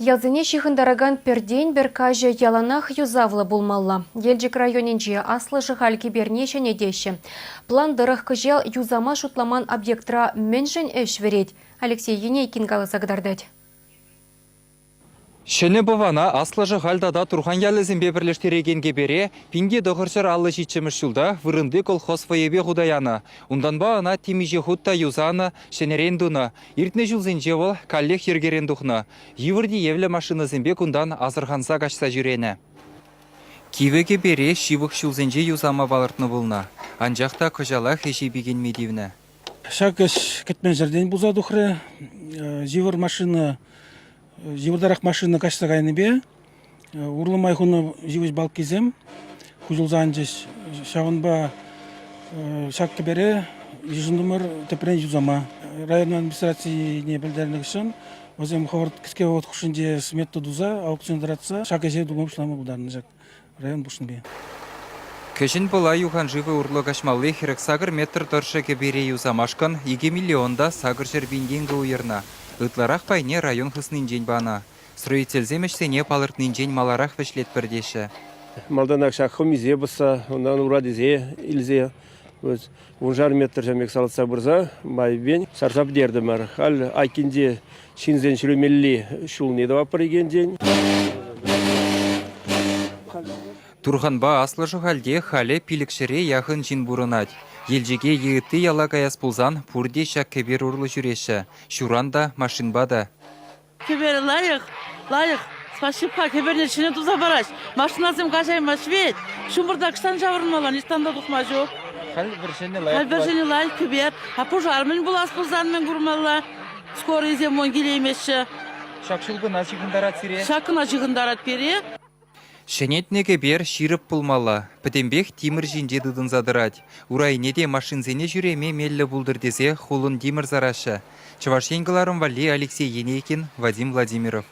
Ялзыне шихындараган перден бір кажы яланах юзавлы булмалла. Елжік районенже аслы жығал кибернеше недеші. План дырық күжел юзама шутламан объектра меншін әш верет. Алексей Енейкин галы загдардать. Шыны бывана аслы жығалдада тұрған ялызын бірлештерегенге бере, пинге доғыршыр аллы житчіміш жылда вырынды колхоз фойебе ғудаяны. Ундан баана тимиже хутта юзаны, шенерендуны, иртне жылзын жевыл каллех ергерендухны. Евірді евлі машины зімбе күндан азырғанса кашса жүрені. Кивеге бере шивық жылзынже юзама балыртны болна. Анжақта көжала хеші беген медивні. Шакаш кетмен жерден бұза дұқыры, живыр машина Живодарақ машина каштағайны бе, ұрлымай құны живыш балк кезем, құжылзан жеш, шағынба шаққы бере, жындымыр тепірен жүзама. Район администрации не білдерінік үшін, өзім қауырт кіске от құшын же сметті дұза, аукциондаратса, шақы же дұлым шыламы бұдарын жақ. Район бұшын бе. Кешін бұла юхан живы ұрлы кашмалы херек сағыр метр тұршығы бере юзамашқын 2 миллионда сағыр жербенгенгі уйырна. Ытларақ пайне район хыснын жен бана. Строительземешсене палыртнын жен маларақ вешлет бірдеші. Малданақ шаққым изе бұса, ондан ұрадызе, илзе. Он жар метр жәмек салытса бұрза, байбен сарсап дерді мәр. Ал айкенде шинзен шүлемелі шулны да вапыр еген ден. Турғанба аслы жұғалде халі пилікшіре яғын жин бұрынат. Елжеге еғітті яла каяс пулзан пұрде шақ кебер ұрлы жүреші. Шуранда машинбада. Кебер лайық. Спасибо, кеберне ішіне тұза бараш. Машинасым қашаймаш вет. Шумырда кыштан жавырмалан, иштанда тұқма жоқ. Хал біршені лайық кебер. Пожармен бұлас пулзанмен күрмалла. Скоро изем он келеймеші. Шақшылғына жығындарат сире. Шақына жығындарат бере. Шенетнеге бер ширып пулмалла. Пітембек тимір жинде дыдын задырать. Урайнеде машинзене жүреме меллі бұлдыр десе хулын димір зарашы. Чавашенгіларым Вали Алексей Енейкин, Вадим Владимиров.